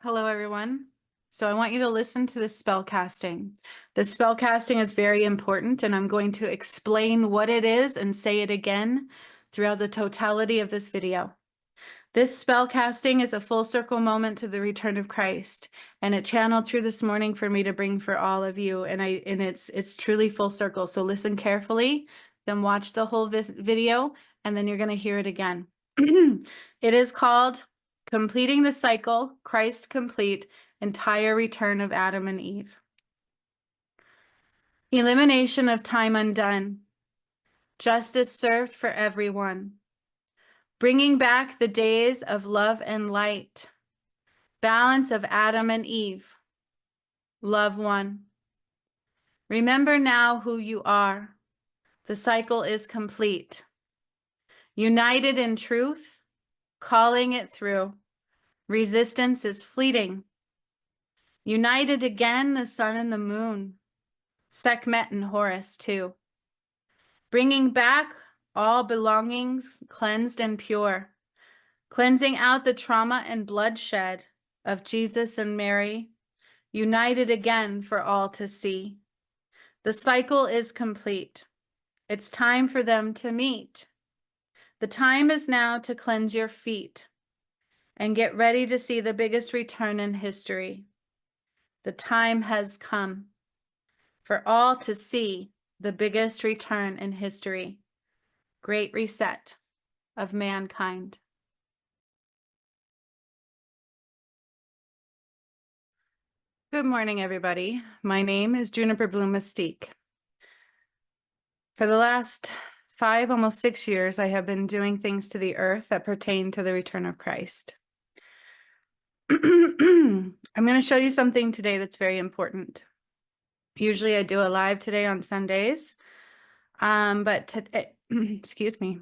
Hello, everyone. So I want you to listen to this spellcasting. This spellcasting is very important, and I'm going to explain what it is and say it again throughout the totality of this video. This spellcasting is a full circle moment to the return of Christ, and it channeled through this morning for me to bring for all of you, and it's truly full circle. So listen carefully, then watch the whole video, and then you're going to hear it again. It is called Completing the Cycle, Christ Complete, Entire Return of Adam and Eve. Elimination of time undone. Justice served for everyone. Bringing back the days of love and light. Balance of Adam and Eve. Love one. Remember now who you are. The cycle is complete. United in truth, calling it through. Resistance is fleeting. United again, the sun and the moon. Sekhmet and Hours too. Bringing back all belongings cleansed and pure. Cleansing out the trauma and bloodshed of Jesus and Mary. United again for all to see. The cycle is complete. It's time for them to meet. The time is now to cleanse your feet and get ready to see the biggest return in history. The time has come for all to see the biggest return in history. Great reset of mankind. Good morning, everybody. My name is Juniper Bloom Mystique. For the last 5, almost 6 years, I have been doing things to the earth that pertain to the return of Christ. I'm going to show you something today that's very important. Usually I do a live today on Sundays, but excuse me,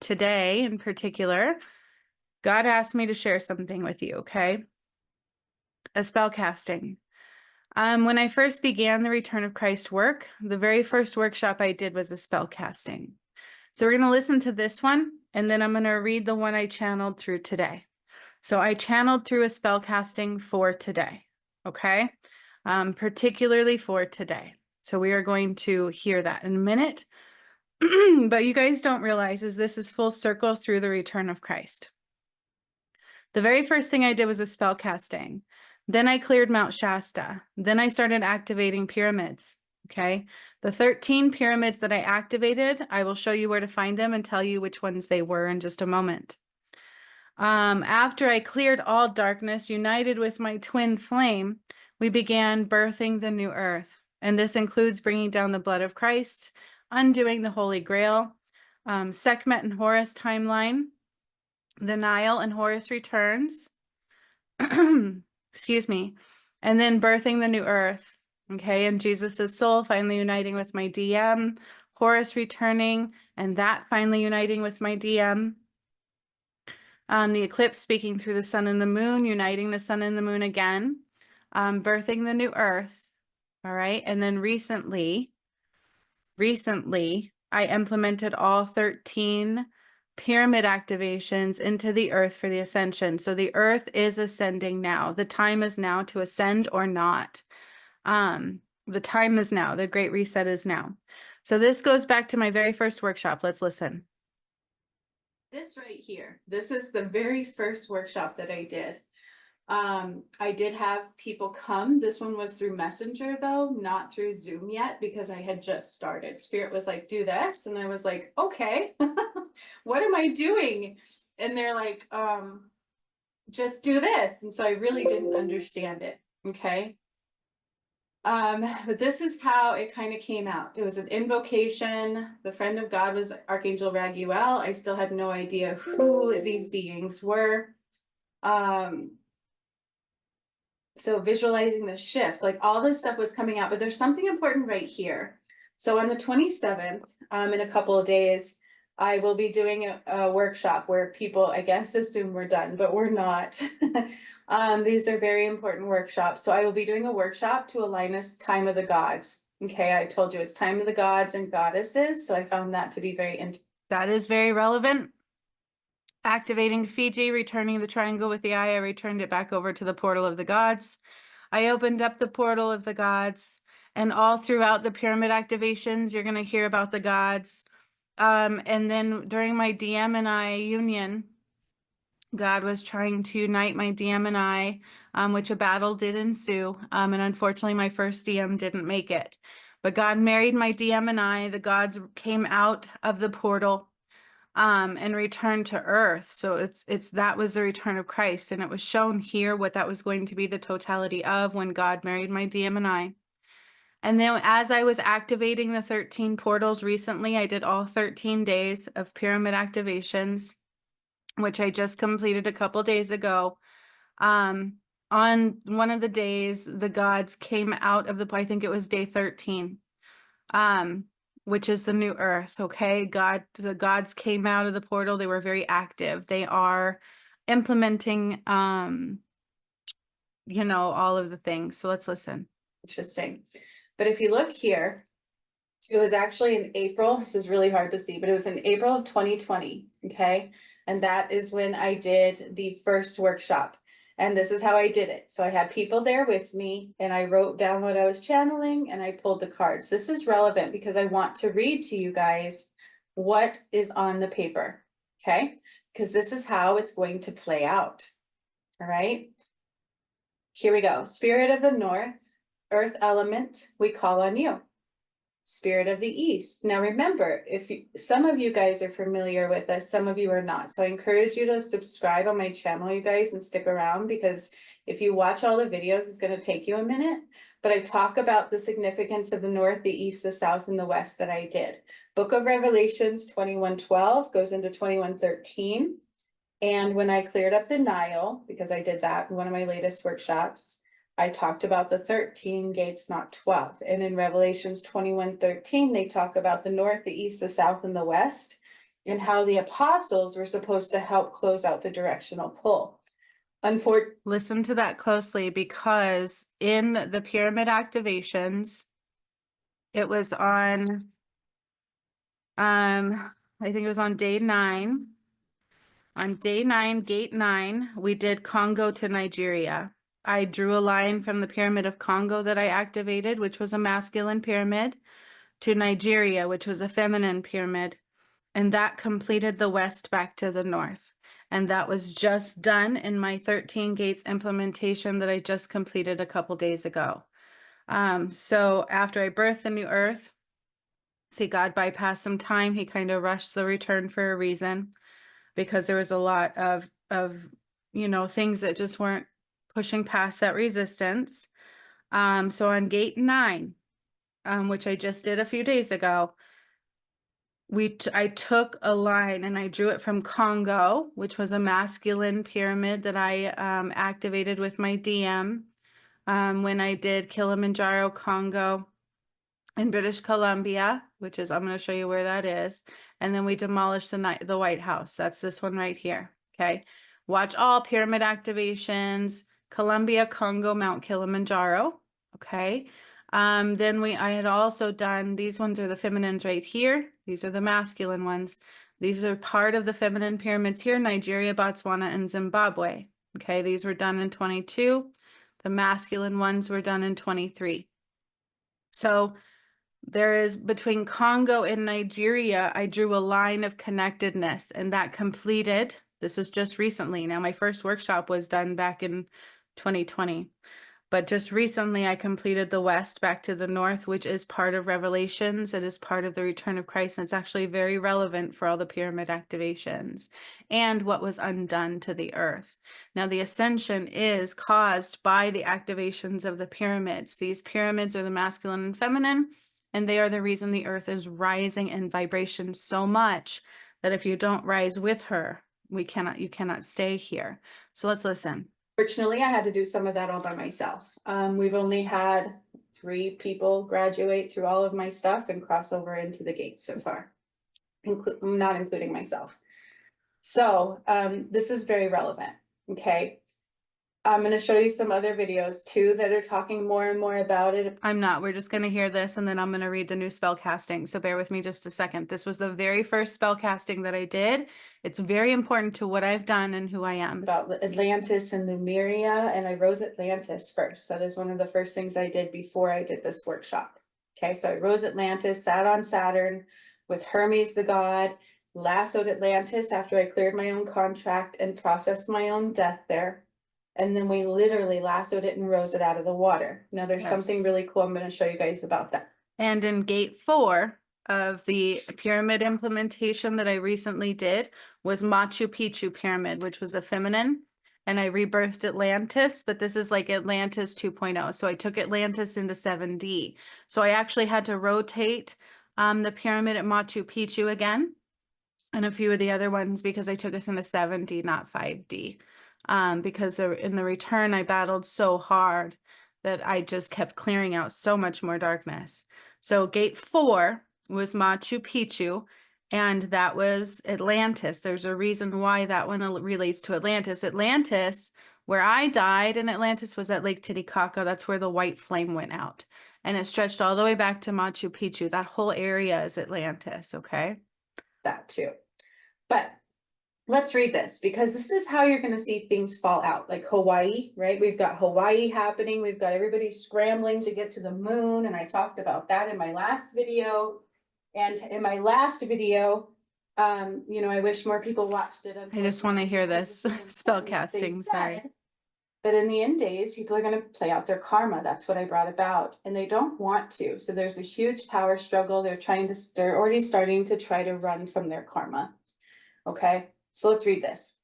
today in particular, God asked me to share something with you, okay? A spellcasting. When I first began the Return of Christ work, the very first workshop I did was a spellcasting. So we're going to listen to this one, and then I'm going to read the one I channeled through today. So I channeled through a spellcasting for today, okay? Particularly for today. So we are going to hear that in a minute. But you guys don't realize is this is full circle through the return of Christ. The very first thing I did was a spellcasting. Then I cleared Mount Shasta. Then I started activating pyramids, okay? The 13 pyramids that I activated, I will show you where to find them and tell you which ones they were in just a moment. After I cleared all darkness, united with my twin flame, we began birthing the new earth. And this includes bringing down the blood of Christ, undoing the Holy Grail, Sekhmet and Hours timeline, the Nile and Horus returns, excuse me, and then birthing the new earth, okay, and Jesus's soul finally uniting with my DM, Horus returning, and that finally uniting with my DM. The eclipse speaking through the sun and the moon, uniting the sun and the moon again, birthing the new earth, all right, and then recently, I implemented all 13 pyramid activations into the earth for the ascension. So the earth is ascending now. The time is now to ascend or not. The time is now. The great reset is now. So this goes back to my very first workshop. Let's listen. This right here, this is the very first workshop that I did. I did have people come. This one was through Messenger though, not through Zoom yet because I had just started. Spirit was like, do this. And I was like, okay, what am I doing? And they're like, just do this. And so I really didn't understand it. Okay. But this is how it kind of came out. It was an invocation. The friend of God was Archangel Raguel. I still had no idea who these beings were. So visualizing the shift, like all this stuff was coming out, but there's something important right here. So on the 27th, in a couple of days, I will be doing a workshop where people, I guess, assume we're done, but we're not. These are very important workshops. So I will be doing a workshop to align us time of the gods. Okay, I told you it's time of the gods and goddesses. So I found that to be that is very relevant. activating Fiji, returning the triangle with the eye, I returned it back over to the portal of the gods. I opened up the portal of the gods, and all throughout the pyramid activations, you're going to hear about the gods. And then during my DM and I union, God was trying to unite my DM and I, which a battle did ensue. And unfortunately, my first DM didn't make it. But God married my DM and I. The gods came out of the portal and returned to earth. So that was the return of Christ. And it was shown here what that was going to be the totality of when God married my DM and I. And then as I was activating the 13 portals recently, I did all 13 days of pyramid activations, which I just completed a couple days ago. On one of the days, the gods came out of I think it was day 13, which is the new earth. Okay. The gods came out of the portal. They were very active. They are implementing, all of the things. So let's listen. Interesting. But if you look here, it was actually in April. This is really hard to see, but it was in April of 2020. Okay. And that is when I did the first workshop. And this is how I did it. So I had people there with me and I wrote down what I was channeling and I pulled the cards. This is relevant because I want to read to you guys what is on the paper. Okay. Because this is how it's going to play out. All right. Here we go. Spirit of the North, earth element, we call on you. Spirit of the East. Now remember, some of you guys are familiar with this, some of you are not. So I encourage you to subscribe on my channel, you guys, and stick around, because if you watch all the videos, it's going to take you a minute. But I talk about the significance of the North, the East, the South, and the West that I did. Book of Revelations 21:12 goes into 21:13. And when I cleared up the Nile, because I did that in one of my latest workshops, I talked about the 13 gates, not 12. And in Revelations 21:13, they talk about the North, the East, the South, and the West, and how the apostles were supposed to help close out the directional pull. Listen to that closely, because in the pyramid activations, it was on, I think it was on day 9. On day 9, gate 9, we did Congo to Nigeria. I drew a line from the pyramid of Congo that I activated, which was a masculine pyramid, to Nigeria, which was a feminine pyramid. And that completed the West back to the North. And that was just done in my 13 gates implementation that I just completed a couple days ago. So after I birthed the new earth, see, God bypassed some time. He kind of rushed the return for a reason, because there was a lot of things that just weren't pushing past that resistance. So on gate 9, which I just did a few days ago, I took a line and I drew it from Congo, which was a masculine pyramid that I activated with my DM when I did Kilimanjaro, Congo, in British Columbia, which is, I'm going to show you where that is. And then we demolished the White House. That's this one right here. Okay. Watch all pyramid activations, Columbia, Congo, Mount Kilimanjaro. Okay. Then I had also done, these ones are the feminines right here. These are the masculine ones. These are part of the feminine pyramids here, Nigeria, Botswana, and Zimbabwe. Okay. These were done in 22. The masculine ones were done in 23. So there is, between Congo and Nigeria, I drew a line of connectedness, and that completed. This is just recently. Now, my first workshop was done back in 2020. But just recently, I completed the West back to the North, which is part of Revelations. It is part of the return of Christ, and it's actually very relevant for all the pyramid activations and what was undone to the earth. Now, the ascension is caused by the activations of the pyramids. These pyramids are the masculine and feminine, and they are the reason the earth is rising in vibration so much that if you don't rise with her, you cannot stay here. So let's listen. Fortunately, I had to do some of that all by myself. We've only had 3 people graduate through all of my stuff and cross over into the gates so far, not including myself. So this is very relevant. Okay. I'm going to show you some other videos too that are talking more and more about it. I'm not. We're just going to hear this and then I'm going to read the new spellcasting. So bear with me just a second. This was the very first spellcasting that I did. It's very important to what I've done and who I am. About Atlantis and Lemuria, and I rose Atlantis first. That is one of the first things I did before I did this workshop. Okay, so I rose Atlantis, sat on Saturn with Hermes the god, lassoed Atlantis after I cleared my own contract and processed my own death there. And then we literally lassoed it and rose it out of the water. Now there's something really cool I'm going to show you guys about that. And in gate 4 of the pyramid implementation that I recently did was Machu Picchu pyramid, which was a feminine. And I rebirthed Atlantis, but this is like Atlantis 2.0. So I took Atlantis into 7D. So I actually had to rotate the pyramid at Machu Picchu again and a few of the other ones because I took us into 7D, not 5D. Because in the return, I battled so hard that I just kept clearing out so much more darkness. So gate 4 was Machu Picchu, and that was Atlantis. There's a reason why that one relates to Atlantis. Atlantis, where I died, and Atlantis was at Lake Titicaca. That's where the white flame went out. And it stretched all the way back to Machu Picchu. That whole area is Atlantis, okay? That too. But let's read this because this is how you're going to see things fall out, like Hawaii, right? We've got Hawaii happening. We've got everybody scrambling to get to the moon. And I talked about that in my last video. And in my last video, you know, I wish more people watched it. I just want to hear this spellcasting. Sorry. That in the end days, people are going to play out their karma. That's what I brought about. And they don't want to. So there's a huge power struggle. They're already starting to try to run from their karma. Okay. So let's read this.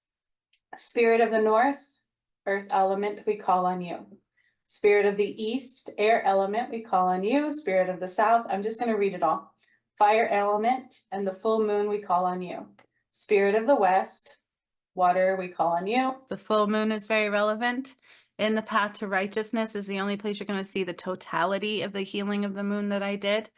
Spirit of the north, earth element, we call on you. Spirit of the east, air element, we call on you. Spirit of the south, I'm just going to read it all. Fire element and the full moon, we call on you. Spirit of the west, water, we call on you. The full moon is very relevant. In the path to righteousness is the only place you're going to see the totality of the healing of the moon that I did.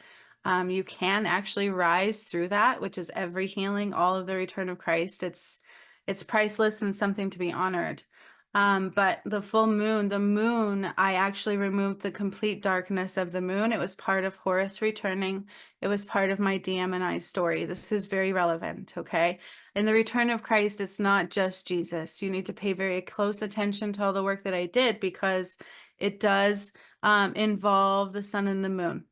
You can actually rise through that, which is every healing, all of the return of Christ. It's priceless and something to be honored. But the full moon, I actually removed the complete darkness of the moon. It was part of Horus returning. It was part of my DM&I story. This is very relevant, okay? In the return of Christ, it's not just Jesus. You need to pay very close attention to all the work that I did because it does involve the sun and the moon.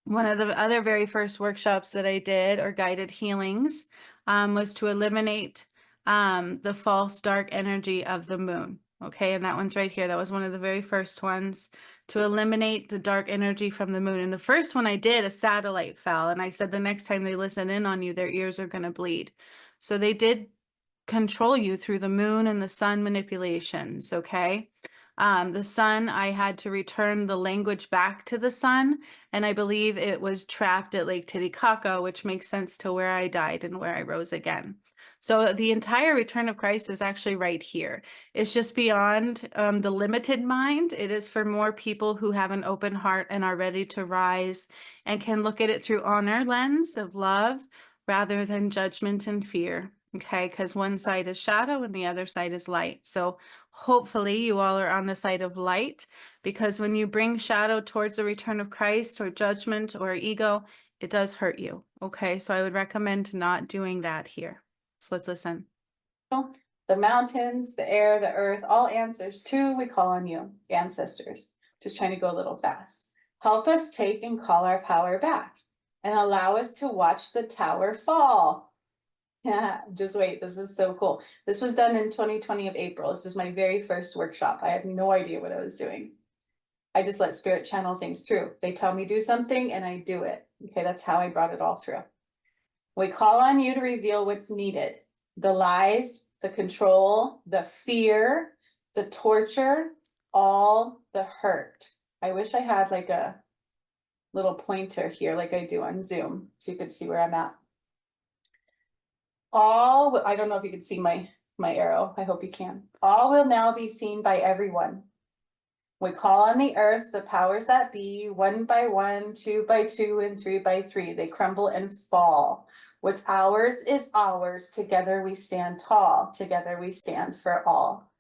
One of the other very first workshops that I did, or guided healings, was to eliminate the false dark energy of the moon. Okay, and that one's right here. That was one of the very first ones, to eliminate the dark energy from the moon. And the first one I did, a satellite fell, and I said the next time they listen in on you, their ears are going to bleed. So they did control you through the moon and the sun manipulations, okay? The sun, I had to return the language back to the sun, and I believe it was trapped at Lake Titicaca, which makes sense to where I died and where I rose again. So the entire return of Christ is actually right here. It's just beyond the limited mind. It is for more people who have an open heart and are ready to rise and can look at it through honor lens of love rather than judgment and fear. Okay, because one side is shadow and the other side is light. So hopefully you all are on the side of light, because when you bring shadow towards the return of Christ or judgment or ego, it does hurt you. Okay, so I would recommend not doing that here. So let's listen. The mountains, the air, the earth, all answers to, we call on you, ancestors. Just trying to go a little fast. Help us take and call our power back and allow us to watch the tower fall. Yeah, just wait. This is so cool. This was done in 2020 of April. This was my very first workshop. I had no idea what I was doing. I just let spirit channel things through. They tell me do something and I do it. Okay, that's how I brought it all through. We call on you to reveal what's needed. The lies, the control, the fear, the torture, all the hurt. I wish I had like a little pointer here like I do on Zoom so you could see where I'm at. I don't know if you can see my arrow. I hope you can. All will now be seen by everyone. We call on the earth, the powers that be, 1 by 1, 2 by 2, and 3 by 3. They crumble and fall. What's ours is ours. Together we stand tall. Together we stand for all.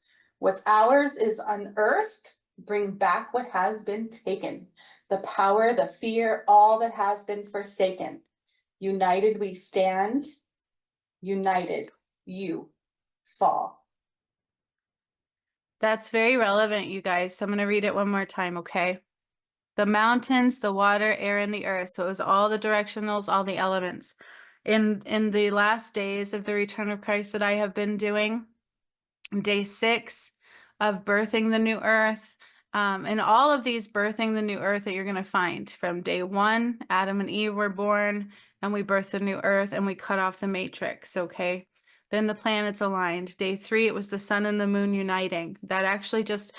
What's ours is unearthed. Bring back what has been taken. The power, the fear, all that has been forsaken. United we stand. United you fall. That's very relevant, you guys. So I'm going to read it one more time, okay? The mountains, the water, air, and the earth. So it was all the directionals, all the elements. In the last days of the return of Christ that I have been doing, day 6 of birthing the new earth, and all of these birthing the new earth that you're going to find from day 1, Adam and Eve were born, and we birthed the new earth, and we cut off the matrix, okay? Then the planets aligned. Day 3, it was the sun and the moon uniting. That actually just,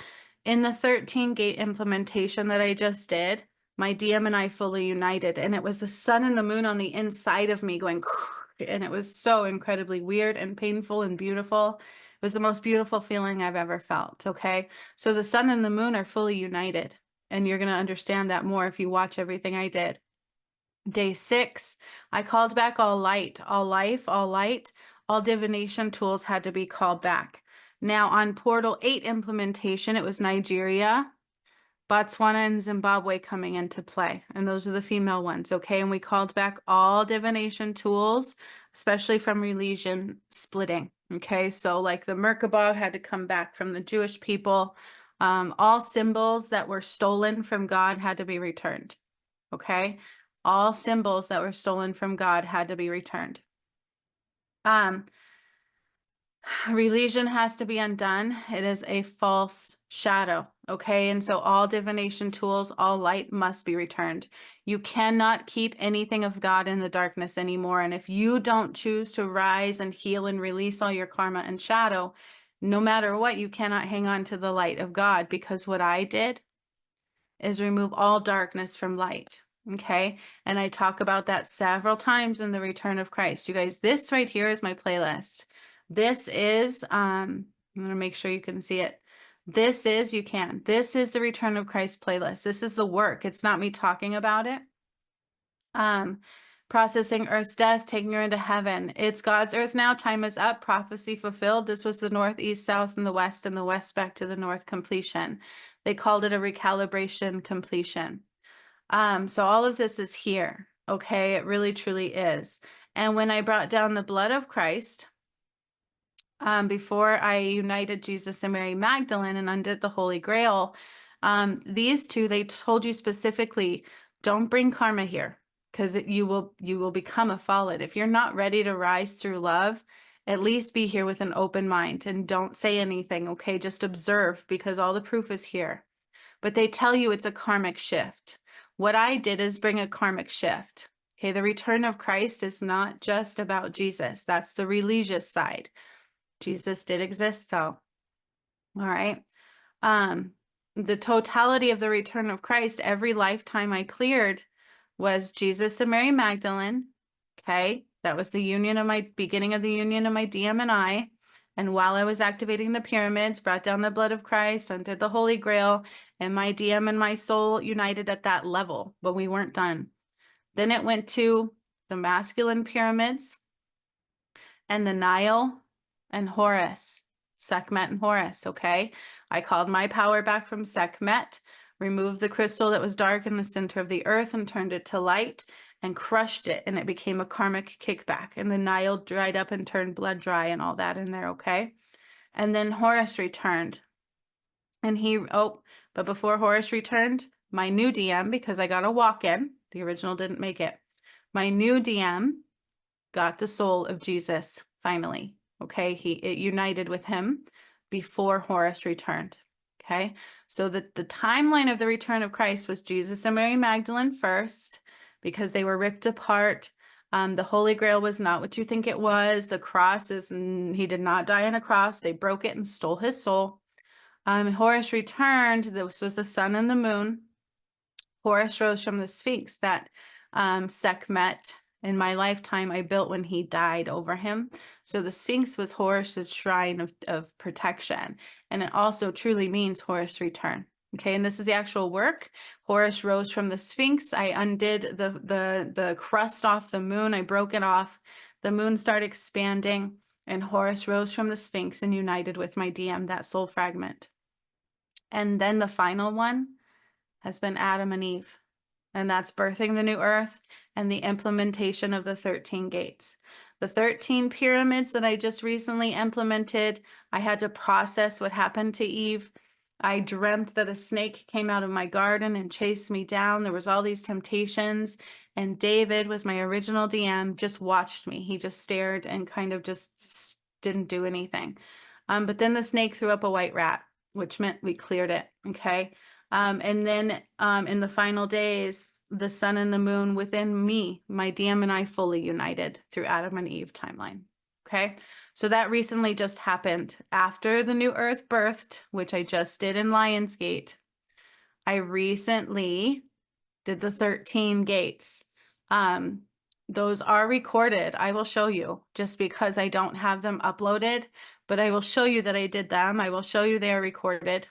in the 13 gate implementation that I just did, my DM and I fully united, and it was the sun and the moon on the inside of me going, and it was so incredibly weird and painful and beautiful. It was the most beautiful feeling I've ever felt, okay? So the sun and the moon are fully united, and you're going to understand that more if you watch everything I did. Day 6, I called back all light, all life, all light, all divination tools had to be called back. Now on Portal 8 implementation, it was Nigeria, Botswana, and Zimbabwe coming into play. And those are the female ones, okay? And we called back all divination tools, especially from religion splitting, okay? So like the Merkabah had to come back from the Jewish people. All symbols that were stolen from God had to be returned, okay? All symbols that were stolen from God had to be returned. Religion has to be undone. It is a false shadow, okay? And so all divination tools, all light must be returned. You cannot keep anything of God in the darkness anymore. And if you don't choose to rise and heal and release all your karma and shadow, no matter what, you cannot hang on to the light of God, because what I did is remove all darkness from light. Okay. And I talk about that several times in the return of Christ. You guys, this right here is my playlist. This is, I'm going to make sure you can see it. This is the return of Christ playlist. This is the work. It's not me talking about it. Processing Earth's death, taking her into heaven. It's God's earth now. Time is up. Prophecy fulfilled. This was the north, east, south, and the west back to the north completion. They called it a recalibration completion. So all of this is here. Okay. It really, truly is. And when I brought down the blood of Christ, before I united Jesus and Mary Magdalene and undid the Holy Grail, these two, they told you specifically, don't bring karma here, because you will become a fallen. If you're not ready to rise through love, at least be here with an open mind and don't say anything, okay? Just observe, because all the proof is here. But they tell you it's a karmic shift. What I did is bring a karmic shift. Okay, the return of Christ is not just about Jesus. That's the religious side. Jesus did exist though. All right. The totality of the return of Christ, every lifetime I cleared was Jesus and Mary Magdalene. Okay. That was the union of my beginning of the union of my DM and I. And while I was activating the pyramids, brought down the blood of Christ, undid the Holy Grail, and my DM and my soul united at that level, but we weren't done. Then it went to the masculine pyramids and the Nile and Horus, Sekhmet and Horus, okay? I called my power back from Sekhmet, removed the crystal that was dark in the center of the earth and turned it to light and crushed it, and it became a karmic kickback. And the Nile dried up and turned blood dry and all that in there, okay? And then Horus returned. And but before Horus returned, my new DM, because I got a walk-in, the original didn't make it, my new DM got the soul of Jesus finally. Okay, it united with him before Horus returned. Okay, so the timeline of the return of Christ was Jesus and Mary Magdalene first, because they were ripped apart. The Holy Grail was not what you think it was. The cross he did not die on a cross. They broke it and stole his soul. Horus returned. This was the sun and the moon. Horus rose from the Sphinx that Sekhmet in my lifetime I built when he died over him. So the Sphinx was Horus's shrine of protection. And it also truly means Horus return. Okay, and this is the actual work. Horus rose from the Sphinx. I undid the crust off the moon. I broke it off. The moon started expanding. And Horus rose from the Sphinx and united with my DM, that soul fragment. And then the final one has been Adam and Eve. And that's birthing the new earth and the implementation of the 13 gates. The 13 pyramids that I just recently implemented, I had to process what happened to Eve. I dreamt that a snake came out of my garden and chased me down. There was all these temptations. And David was my original DM, just watched me. He just stared and kind of just didn't do anything. But then the snake threw up a white rat, which meant we cleared it, okay? And then in the final days, the sun and the moon within me, my DM and I fully united through Adam and Eve timeline. Okay. So that recently just happened after the new earth birthed, which I just did in Lionsgate. I recently did the 13 gates. Those are recorded. I will show you just because I don't have them uploaded, but I will show you that I did them. I will show you they are recorded.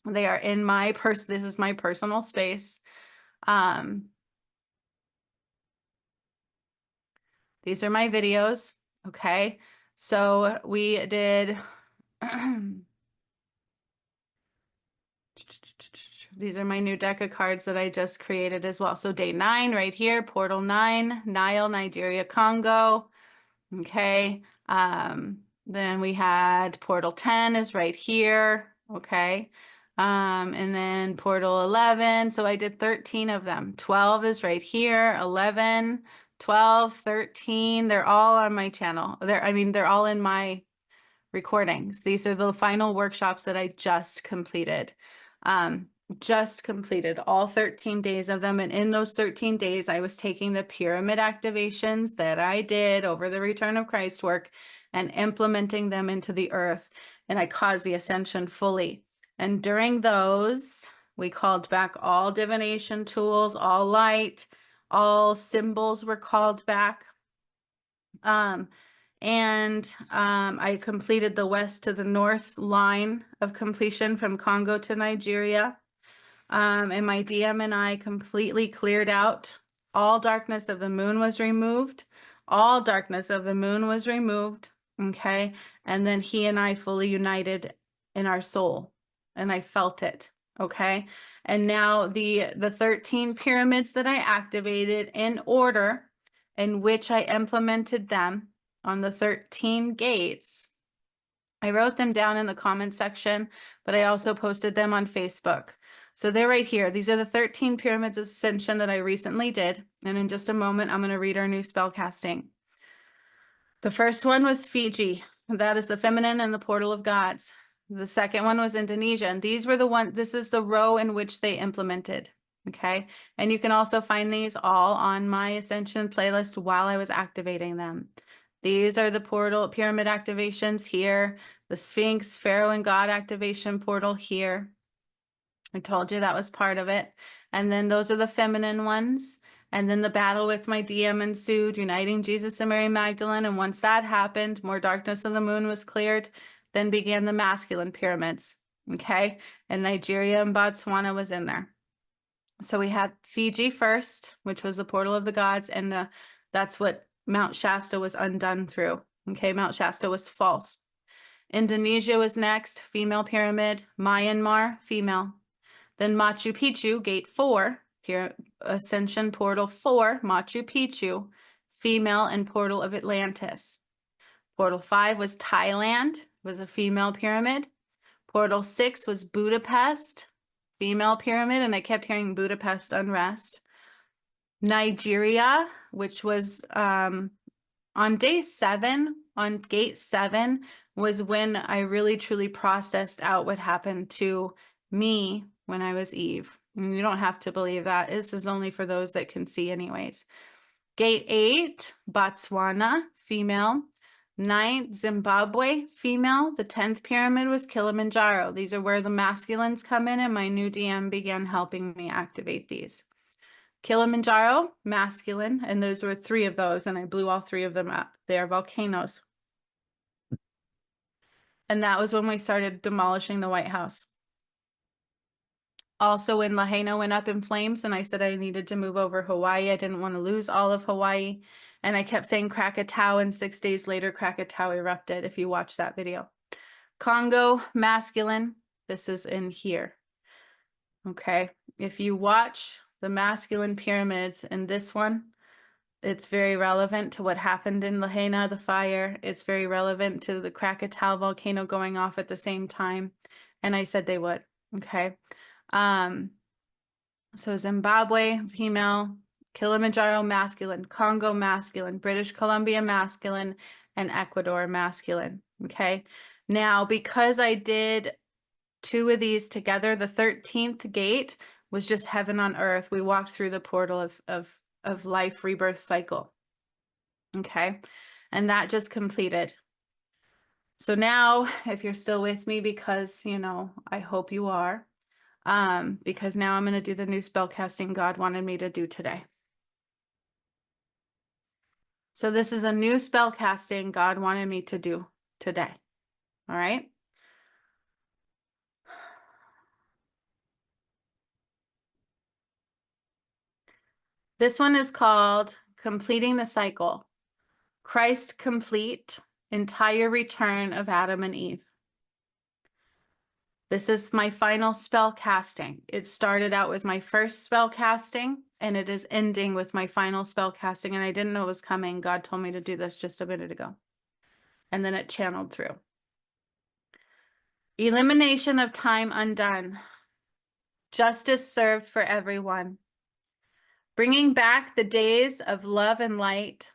They are in my this is my personal space. These are my videos. Okay. So we did, these are my new deck of cards that I just created as well. So day 9 right here, portal 9, Nile, Nigeria, Congo. Okay. Then we had portal 10 is right here. Okay. And then portal 11. So I did 13 of them. 12 is right here. 11, 12, 13. They're all on my channel. They're all in my recordings. These are the final workshops that I just completed. Just completed all 13 days of them. And in those 13 days, I was taking the pyramid activations that I did over the Return of Christ work and implementing them into the earth. And I caused the ascension fully. And during those, we called back all divination tools, all light, all symbols were called back. I completed the west to the north line of completion from Congo to Nigeria. And my DM and I completely cleared out. All darkness of the moon was removed. All darkness of the moon was removed. Okay. And then he and I fully united in our soul. And I felt it. Okay. And now the 13 pyramids that I activated in order in which I implemented them on the 13 gates. I wrote them down in the comment section, but I also posted them on Facebook. So they're right here. These are the 13 pyramids of ascension that I recently did. And in just a moment, I'm going to read our new spellcasting. The first one was Fiji. That is the feminine and the portal of gods. The second one was Indonesia. And these were the one, this is the row in which they implemented. Okay. And you can also find these all on my Ascension playlist while I was activating them. These are the portal pyramid activations here, the Sphinx, Pharaoh and God activation portal here. I told you that was part of it. And then those are the feminine ones. And then the battle with my DM ensued, uniting Jesus and Mary Magdalene. And once that happened, more darkness of the moon was cleared. Then began the masculine pyramids. Okay. And Nigeria and Botswana was in there. So we had Fiji first, which was the portal of the gods. And that's what Mount Shasta was undone through. Okay. Mount Shasta was false. Indonesia was next, female pyramid. Myanmar, female. Then Machu Picchu, gate 4, here, Ascension Portal 4, Machu Picchu, female and Portal of Atlantis. Portal 5 was Thailand, was a female pyramid. Portal 6 was Budapest, female pyramid, and I kept hearing Budapest unrest. Nigeria, which was on day 7, on gate 7, was when I really truly processed out what happened to me when I was Eve. And you don't have to believe that. This is only for those that can see anyways. Gate 8, Botswana, female. 9th, Zimbabwe, female. The 10th pyramid was Kilimanjaro. These are where the masculines come in, and my new DM began helping me activate these. Kilimanjaro, masculine, and those were 3 of those, and I blew all 3 of them up. They are volcanoes. And that was when we started demolishing the White House. Also, when Lahaina went up in flames and I said I needed to move over Hawaii, I didn't want to lose all of Hawaii. And I kept saying Krakatau, and 6 days later, Krakatau erupted, if you watch that video. Congo, masculine. This is in here. Okay. If you watch the masculine pyramids in this one, it's very relevant to what happened in Lahaina, the fire. It's very relevant to the Krakatau volcano going off at the same time. And I said they would. Okay. So Zimbabwe, female, Kilimanjaro, masculine, Congo, masculine, British Columbia, masculine, and Ecuador, masculine. Okay. Now, because I did 2 of these together, the 13th gate was just heaven on earth. We walked through the portal of life rebirth cycle. Okay. And that just completed. So now, if you're still with me, because, you know, I hope you are, because now I'm going to do the new spellcasting God wanted me to do today. So this is a new spellcasting God wanted me to do today. All right. This one is called Completing the Cycle. Christ complete, entire return of Adam and Eve. This is my final spell casting. It started out with my first spell casting, and it is ending with my final spell casting. And I didn't know it was coming. God told me to do this just a minute ago. And then it channeled through. Elimination of time undone. Justice served for everyone. Bringing back the days of love and light.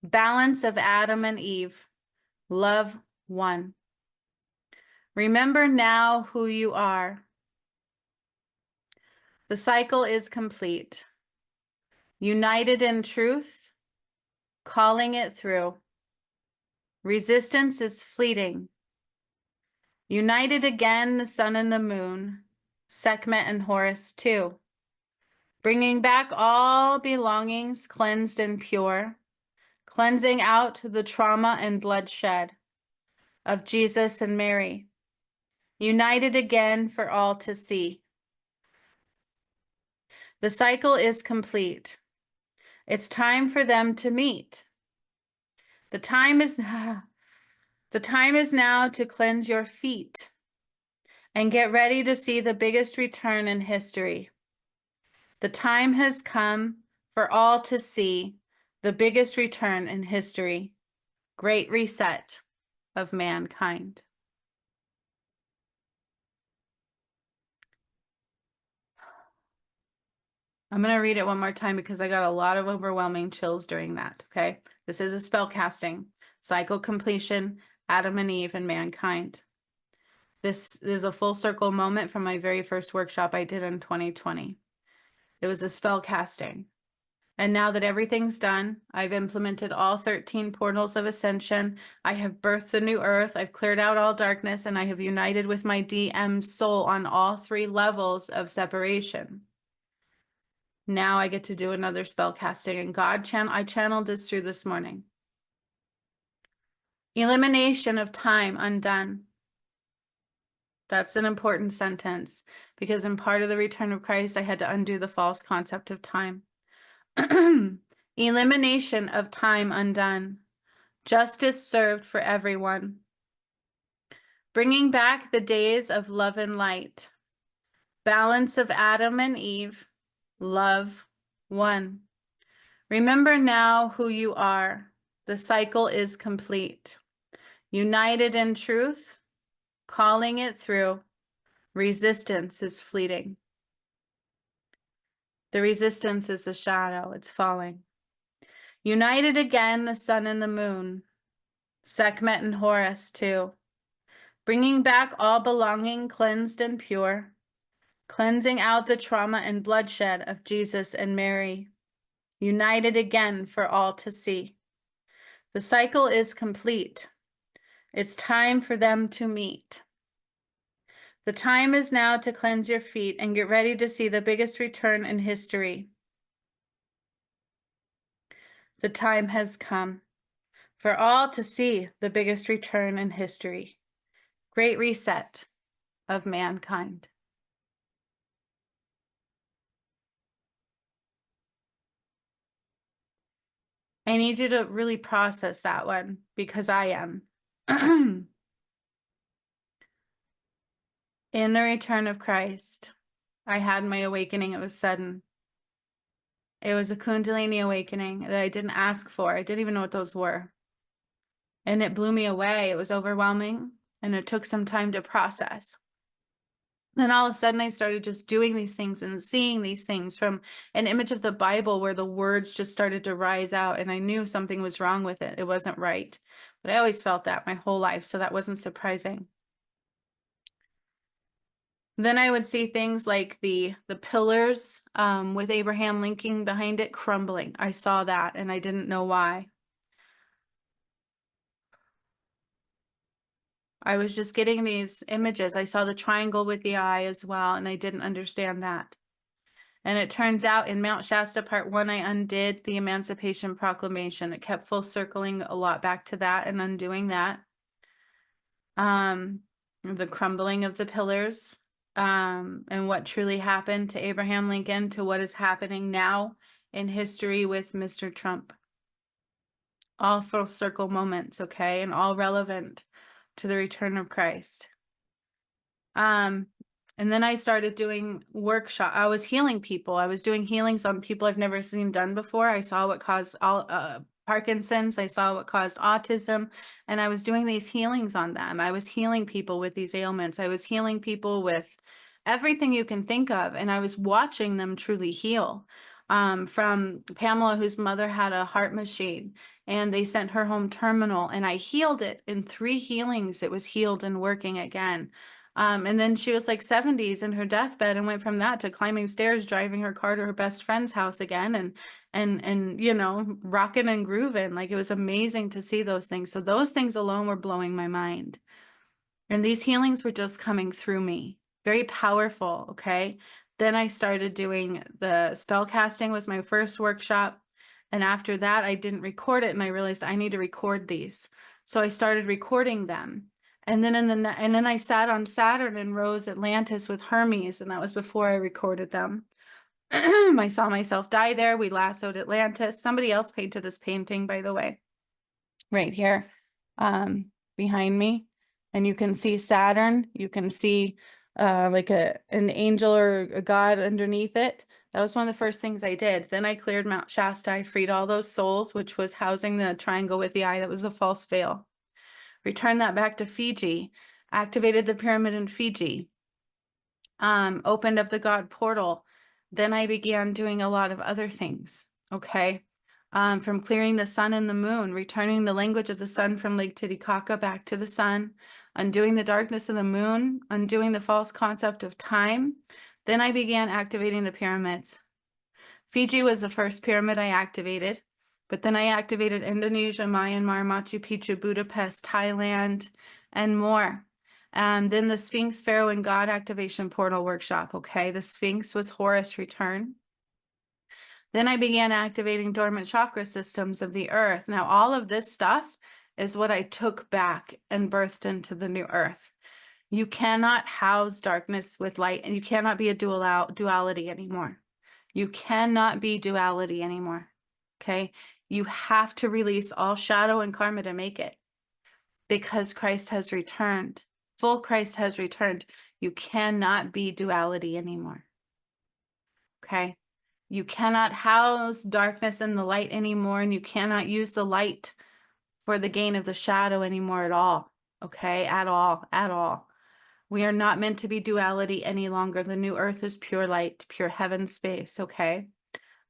Balance of Adam and Eve. Love one. Remember now who you are. The cycle is complete. United in truth, calling it through. Resistance is fleeting. United again, the sun and the moon. Sekhmet and Hours too. Bringing back all belongings cleansed and pure. Cleansing out the trauma and bloodshed of Jesus and Mary. United again for all to see. The cycle is complete. It's time for them to meet. The time is now to cleanse your feet and get ready to see the biggest return in history. The time has come for all to see the biggest return in history. Great reset of mankind. I'm going to read it one more time because I got a lot of overwhelming chills during that, okay? This is a spell casting, cycle completion, Adam and Eve and mankind. This is a full circle moment from my very first workshop I did in 2020. It was a spell casting. And now that everything's done, I've implemented all 13 portals of ascension. I have birthed the new earth. I've cleared out all darkness, and I have united with my DM soul on all 3 levels of separation. Now I get to do another spell casting, and I channeled this through this morning. Elimination of time undone. That's an important sentence, because in part of the return of Christ, I had to undo the false concept of time. Elimination of time undone. Justice served for everyone. Bringing back the days of love and light. Balance of Adam and Eve. Love one. Remember now who you are. The cycle is complete. United in truth, calling it through. Resistance is fleeting. The resistance is the shadow. It's falling. United again, the sun and the moon. Sekhmet and Hours too. Bringing back all belonging cleansed and pure. Cleansing out the trauma and bloodshed of Jesus and Mary. United again for all to see. The cycle is complete. It's time for them to meet. The time is now to cleanse your feet and get ready to see the biggest return in history. The time has come for all to see the biggest return in history. Great reset of mankind. I need you to really process that one because I am. In the return of Christ, I had my awakening. It was sudden. It was a Kundalini awakening that I didn't ask for. I didn't even know what those were. And it blew me away. It was overwhelming and it took some time to process. Then all of a sudden I started just doing these things and seeing these things from an image of the Bible where the words just started to rise out, and I knew something was wrong with it. It wasn't right. But I always felt that my whole life, so that wasn't surprising. Then I would see things like the pillars with Abraham Lincoln behind it crumbling. I saw that and I didn't know why. I was just getting these images. I saw the triangle with the eye as well, and I didn't understand that. And it turns out in Mount Shasta Part 1, I undid the Emancipation Proclamation. It kept full circling a lot back to that and undoing that. The crumbling of the pillars, and what truly happened to Abraham Lincoln to what is happening now in history with Mr. Trump. All full circle moments, okay? And all relevant to the return of Christ. And then I started doing workshop. I was healing people. I was doing healings on people I've never seen done before. I saw what caused Parkinson's. I saw what caused autism, and I was doing these healings on them. I was healing people with these ailments. I was healing people with everything you can think of, and I was watching them truly heal. From Pamela, whose mother had a heart machine, and they sent her home terminal, and I healed it in 3 healings. It was healed and working again. And then she was like 70s in her deathbed and went from that to climbing stairs, driving her car to her best friend's house again, and you know, rocking and grooving. Like, it was amazing to see those things. So those things alone were blowing my mind. And these healings were just coming through me. Very powerful, okay? Then I started doing the spellcasting was my first workshop. And after that, I didn't record it, and I realized I need to record these. So I started recording them. And then I sat on Saturn and rose Atlantis with Hermes, and that was before I recorded them. I saw myself die there. We lassoed Atlantis. Somebody else painted this painting, by the way, right here, behind me. And you can see Saturn. You can see like an angel or a god underneath it. That was one of the first things I did. Then I cleared Mount Shasta. I freed all those souls, which was housing the triangle with the eye. That was the false veil. Returned that back to Fiji, activated the pyramid in Fiji, opened up the God portal. Then I began doing a lot of other things, okay? From clearing the sun and the moon, returning the language of the sun from Lake Titicaca back to the sun, undoing the darkness of the moon, undoing the false concept of time. Then I began activating the pyramids. Fiji was the first pyramid I activated. But then I activated Indonesia, Myanmar, Machu Picchu, Budapest, Thailand, and more. And then the Sphinx, Pharaoh, and God activation portal workshop, okay? The Sphinx was Horus return. Then I began activating dormant chakra systems of the earth. Now, all of this stuff is what I took back and birthed into the new earth. You cannot house darkness with light, and you cannot be a duality anymore. You cannot be duality anymore, okay? You have to release all shadow and karma to make it, because Christ has returned. Full Christ has returned. You cannot be duality anymore, okay? You cannot house darkness in the light anymore, and you cannot use the light for the gain of the shadow anymore at all, okay? At all, at all. We are not meant to be duality any longer. The new earth is pure light, pure heaven space, okay?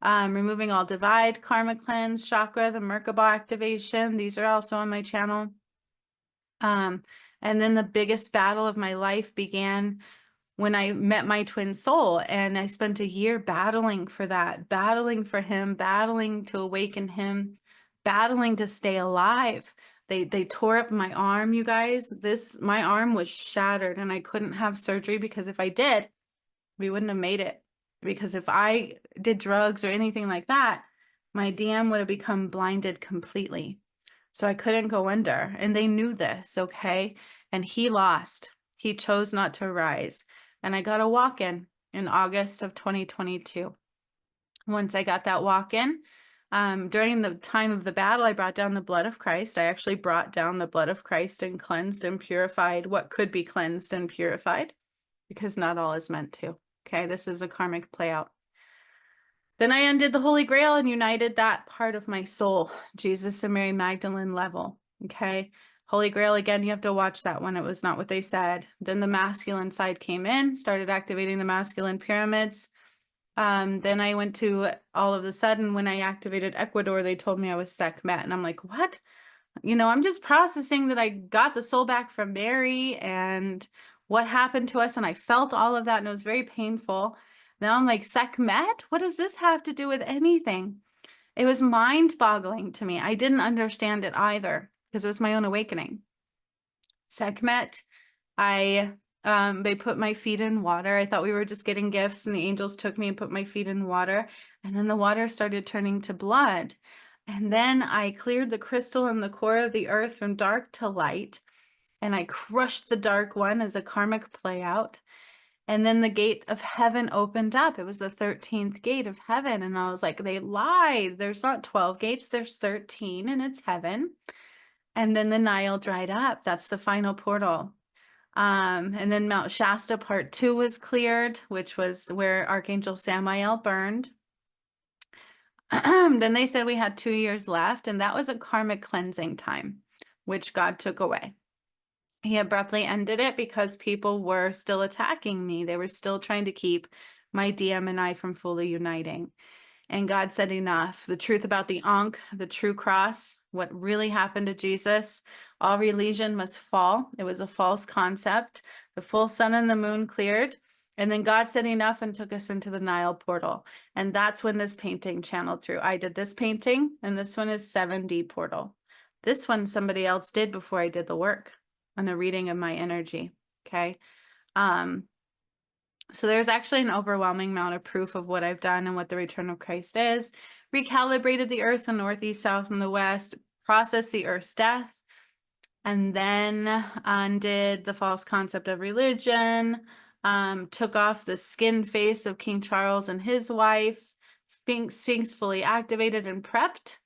Removing all divide, karma cleanse, chakra, the Merkaba activation. These are also on my channel. And then the biggest battle of my life began when I met my twin soul, and I spent a year battling for that, battling for him, battling to awaken him, battling to stay alive. They tore up my arm, you guys. My arm was shattered, and I couldn't have surgery because if I did, we wouldn't have made it. Because if I did drugs or anything like that, my DM would have become blinded completely. So I couldn't go under, and they knew this, okay? And he lost. He chose not to rise. And I got a walk-in August of 2022. Once I got that walk-in, During the time of the battle, I brought down the blood of Christ. I actually brought down the blood of Christ and cleansed and purified what could be cleansed and purified, because not all is meant to. Okay, this is a karmic play out. Then I undid the Holy Grail and united that part of my soul, Jesus and Mary Magdalene level. Okay, Holy Grail, again, you have to watch that one. It was not what they said. Then the masculine side came in, started activating the masculine pyramids. Then I went to, all of a sudden, when I activated Ecuador, they told me I was Sekhmet. And I'm like, what? I'm just processing that I got the soul back from Mary and what happened to us. And I felt all of that and it was very painful. Now I'm like, Sekhmet? What does this have to do with anything? It was mind-boggling to me. I didn't understand it either because it was my own awakening. Sekhmet, they put my feet in water. I thought we were just getting gifts and the angels took me and put my feet in water. And then the water started turning to blood. And then I cleared the crystal in the core of the earth from dark to light. And I crushed the dark one as a karmic play out. And then the gate of heaven opened up. It was the 13th gate of heaven. And I was like, they lied. There's not 12 gates. There's 13 and it's heaven. And then the Nile dried up. That's the final portal. And then Mount Shasta part 2 was cleared, which was where Archangel Samael burned. Then they said we had 2 years left, and that was a karmic cleansing time, which God took away. He abruptly ended it because people were still attacking me. They were still trying to keep my DM and I from fully uniting. And God said, enough. The truth about the Ankh, the true cross, what really happened to Jesus, all religion must fall. It was a false concept. The full sun and the moon cleared. And then God said enough and took us into the Nile portal. And that's when this painting channeled through. I did this painting, and this one is 7D portal. This one somebody else did before I did the work on a reading of my energy. Okay. So there's actually an overwhelming amount of proof of what I've done and what the return of Christ is. Recalibrated the earth, the northeast, south, and the west, processed the earth's death, and then undid the false concept of religion, took off the skin face of King Charles and his wife, Sphinx fully activated and prepped.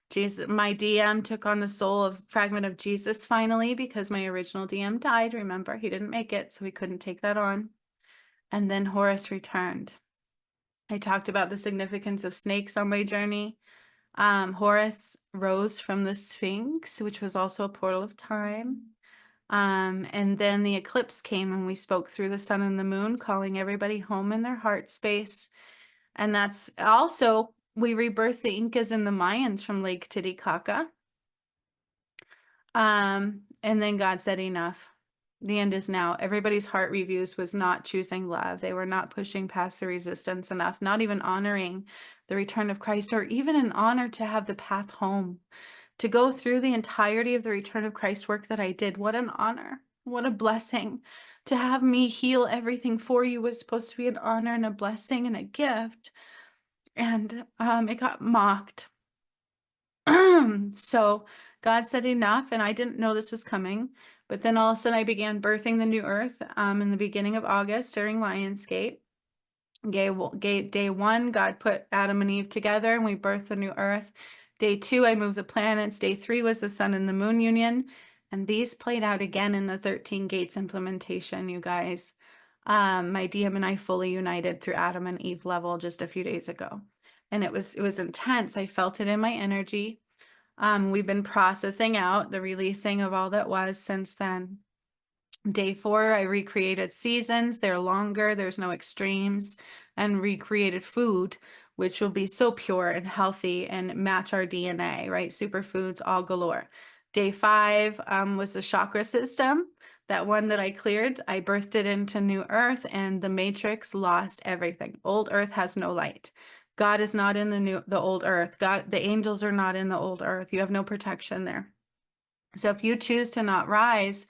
Jesus, my DM took on the soul of fragment of Jesus finally, because my original DM died. Remember, he didn't make it, so he couldn't take that on. And then Horus returned. I talked about the significance of snakes on my journey. Horus rose from the Sphinx, which was also a portal of time. And then the eclipse came and we spoke through the sun and the moon, calling everybody home in their heart space. And that's also, we rebirthed the Incas and the Mayans from Lake Titicaca. And then God said enough. The end is now. Everybody's heart reviews was not choosing love. They were not pushing past the resistance enough, not even honoring the return of Christ, or even an honor to have the path home, to go through the entirety of the return of Christ work that I did. What an honor. What a blessing. To have me heal everything for you was supposed to be an honor and a blessing and a gift. And it got mocked. So God said enough, and I didn't know this was coming. But then all of a sudden I began birthing the new earth in the beginning of August during Lionsgate. Day 1, God put Adam and Eve together and we birthed the new earth. Day 2, I moved the planets. Day 3 was the sun and the moon union. And these played out again in the 13 gates implementation, you guys. My DM and I fully united through Adam and Eve level just a few days ago. And it was intense. I felt it in my energy. We've been processing out the releasing of all that was since then. Day 4, I recreated seasons. They're longer. There's no extremes. And recreated food, which will be so pure and healthy and match our DNA, right? Superfoods all galore. Day 5 was the chakra system. That one that I cleared, I birthed it into new earth, and the matrix lost everything. Old earth has no light. God is not in the old earth. God, the angels are not in the old earth. You have no protection there. So if you choose to not rise,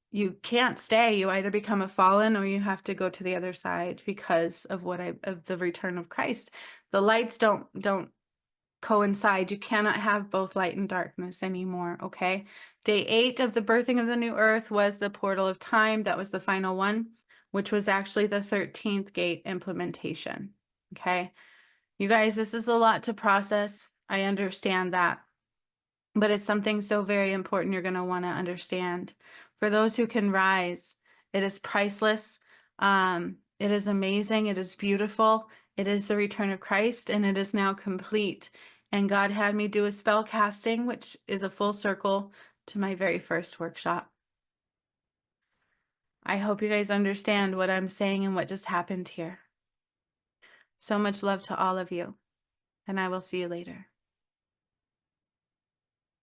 you can't stay. You either become a fallen or you have to go to the other side because of of the return of Christ. The lights don't coincide. You cannot have both light and darkness anymore. Okay. Day 8 of the birthing of the new earth was the portal of time. That was the final one, which was actually the 13th gate implementation. Okay. You guys, this is a lot to process. I understand that. But it's something so very important you're going to want to understand. For those who can rise, it is priceless. It is amazing. It is beautiful. It is the return of Christ, and it is now complete. And God had me do a spell casting, which is a full circle to my very first workshop. I hope you guys understand what I'm saying and what just happened here. So much love to all of you, and I will see you later.